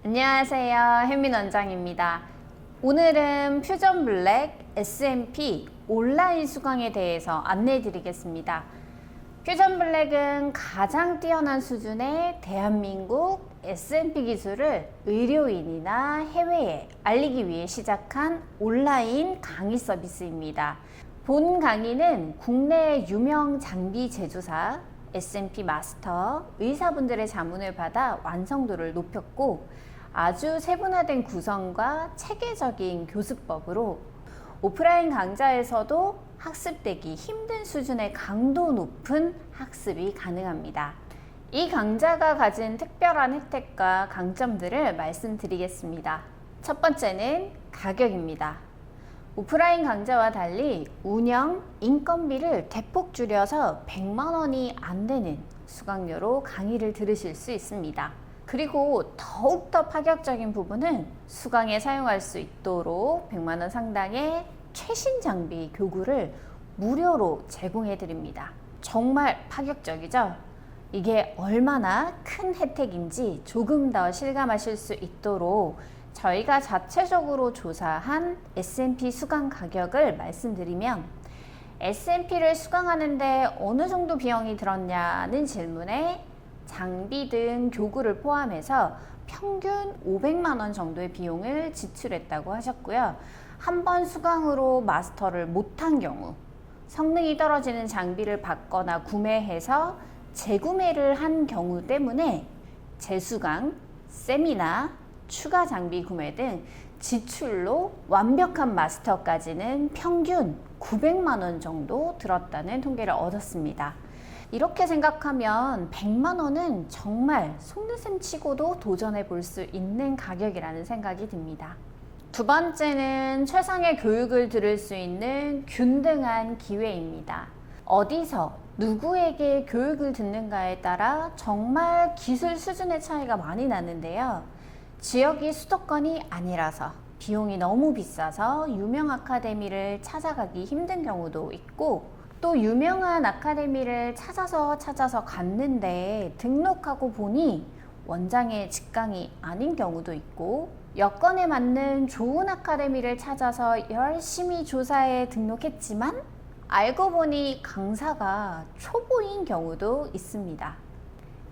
안녕하세요. 혜민 원장입니다. 오늘은 퓨전 블랙 S&P 온라인 수강에 대해서 안내해 드리겠습니다. 퓨전 블랙은 가장 뛰어난 수준의 대한민국 S&P 기술을 의료인이나 해외에 알리기 위해 시작한 온라인 강의 서비스입니다. 본 강의는 국내 유명 장비 제조사, S&P 마스터, 의사분들의 자문을 받아 완성도를 높였고 아주 세분화된 구성과 체계적인 교습법으로 오프라인 강좌에서도 학습되기 힘든 수준의 강도 높은 학습이 가능합니다. 이 강좌가 가진 특별한 혜택과 강점들을 말씀드리겠습니다. 첫 번째는 가격입니다. 오프라인 강좌와 달리 운영, 인건비를 대폭 줄여서 100만 원이 안 되는 수강료로 강의를 들으실 수 있습니다. 그리고 더욱더 파격적인 부분은 수강에 사용할 수 있도록 100만 원 상당의 최신 장비 교구를 무료로 제공해 드립니다. 정말 파격적이죠? 이게 얼마나 큰 혜택인지 조금 더 실감하실 수 있도록 저희가 자체적으로 조사한 S&P 수강 가격을 말씀드리면 S&P를 수강하는데 어느 정도 비용이 들었냐는 질문에 장비 등 교구를 포함해서 평균 500만 원 정도의 비용을 지출했다고 하셨고요. 한 번 수강으로 마스터를 못한 경우 성능이 떨어지는 장비를 받거나 구매해서 재구매를 한 경우 때문에 재수강, 세미나, 추가 장비 구매 등 지출로 완벽한 마스터까지는 평균 900만 원 정도 들었다는 통계를 얻었습니다. 이렇게 생각하면 100만 원은 정말 속는셈 치고도 도전해 볼 수 있는 가격이라는 생각이 듭니다. 두 번째는 최상의 교육을 들을 수 있는 균등한 기회입니다. 어디서 누구에게 교육을 듣는가에 따라 정말 기술 수준의 차이가 많이 나는데요. 지역이 수도권이 아니라서 비용이 너무 비싸서 유명 아카데미를 찾아가기 힘든 경우도 있고 또 유명한 아카데미를 찾아서 갔는데 등록하고 보니 원장의 직강이 아닌 경우도 있고 여건에 맞는 좋은 아카데미를 찾아서 열심히 조사해 등록했지만 알고 보니 강사가 초보인 경우도 있습니다.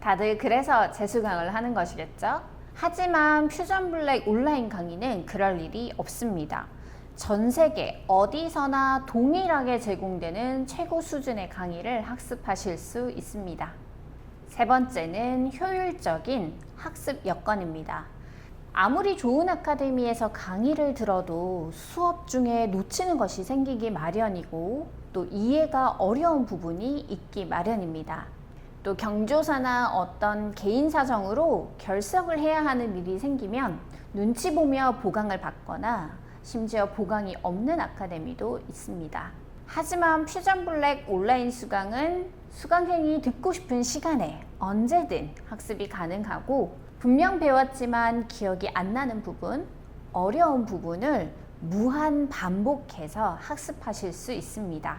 다들 그래서 재수강을 하는 것이겠죠? 하지만 퓨전 블랙 온라인 강의는 그럴 일이 없습니다. 전 세계 어디서나 동일하게 제공되는 최고 수준의 강의를 학습하실 수 있습니다. 세 번째는 효율적인 학습 여건입니다. 아무리 좋은 아카데미에서 강의를 들어도 수업 중에 놓치는 것이 생기기 마련이고 또 이해가 어려운 부분이 있기 마련입니다. 또 경조사나 어떤 개인 사정으로 결석을 해야 하는 일이 생기면 눈치 보며 보강을 받거나 심지어 보강이 없는 아카데미도 있습니다. 하지만 퓨전 블랙 온라인 수강은 수강생이 듣고 싶은 시간에 언제든 학습이 가능하고 분명 배웠지만 기억이 안 나는 부분, 어려운 부분을 무한 반복해서 학습하실 수 있습니다.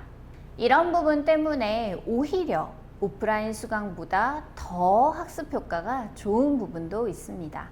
이런 부분 때문에 오히려 오프라인 수강보다 더 학습 효과가 좋은 부분도 있습니다.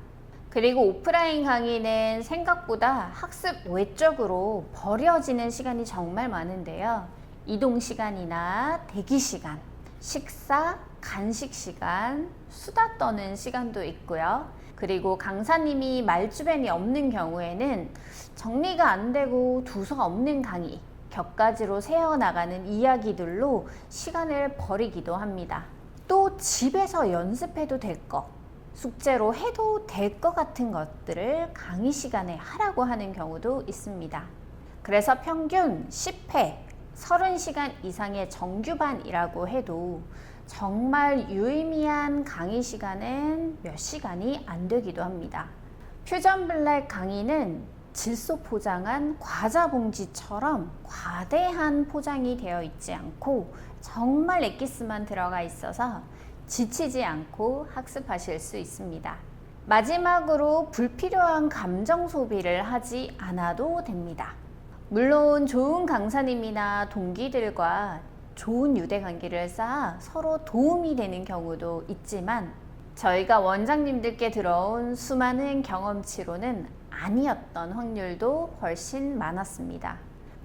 그리고 오프라인 강의는 생각보다 학습 외적으로 버려지는 시간이 정말 많은데요. 이동 시간이나 대기 시간, 식사, 간식 시간, 수다 떠는 시간도 있고요. 그리고 강사님이 말주변이 없는 경우에는 정리가 안 되고 두서가 없는 강의, 격가지로 새어나가는 이야기들로 시간을 버리기도 합니다. 또 집에서 연습해도 될 것, 숙제로 해도 될 것 같은 것들을 강의 시간에 하라고 하는 경우도 있습니다. 그래서 평균 10회, 30시간 이상의 정규반이라고 해도 정말 유의미한 강의 시간은 몇 시간이 안 되기도 합니다. 퓨전 블랙 강의는 질소 포장한 과자 봉지처럼 과대한 포장이 되어 있지 않고 정말 엑기스만 들어가 있어서 지치지 않고 학습하실 수 있습니다. 마지막으로 불필요한 감정 소비를 하지 않아도 됩니다. 물론 좋은 강사님이나 동기들과 좋은 유대 관계를 쌓아 서로 도움이 되는 경우도 있지만 저희가 원장님들께 들어온 수많은 경험치로는 아니었던 확률도 훨씬 많았습니다.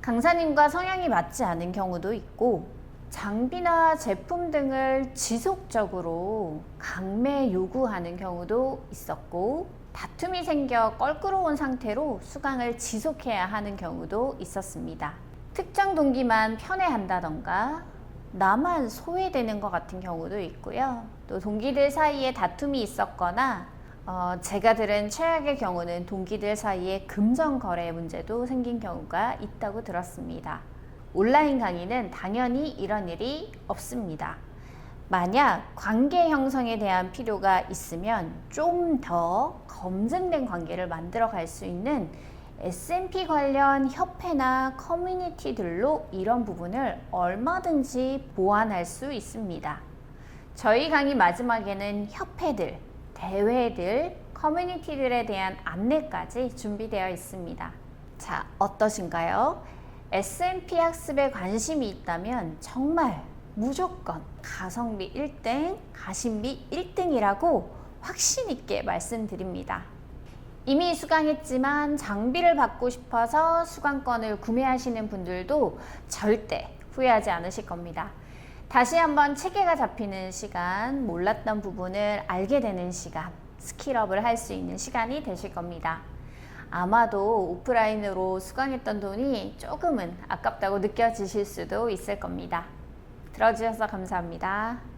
강사님과 성향이 맞지 않은 경우도 있고, 장비나 제품 등을 지속적으로 강매 요구하는 경우도 있었고, 다툼이 생겨 껄끄러운 상태로 수강을 지속해야 하는 경우도 있었습니다. 특정 동기만 편애한다던가 나만 소외되는 것 같은 경우도 있고요. 또 동기들 사이에 다툼이 있었거나 제가 들은 최악의 경우는 동기들 사이에 금전 거래 문제도 생긴 경우가 있다고 들었습니다. 온라인 강의는 당연히 이런 일이 없습니다. 만약 관계 형성에 대한 필요가 있으면 좀 더 검증된 관계를 만들어 갈 수 있는 S&P 관련 협회나 커뮤니티들로 이런 부분을 얼마든지 보완할 수 있습니다. 저희 강의 마지막에는 협회들, 대회들, 커뮤니티들에 대한 안내까지 준비되어 있습니다. 자, 어떠신가요? S&P 학습에 관심이 있다면 정말 무조건 가성비 1등, 가심비 1등이라고 확신 있게 말씀드립니다. 이미 수강했지만 장비를 받고 싶어서 수강권을 구매하시는 분들도 절대 후회하지 않으실 겁니다. 다시 한번 체계가 잡히는 시간, 몰랐던 부분을 알게 되는 시간, 스킬업을 할 수 있는 시간이 되실 겁니다. 아마도 오프라인으로 수강했던 돈이 조금은 아깝다고 느껴지실 수도 있을 겁니다. 들어주셔서 감사합니다.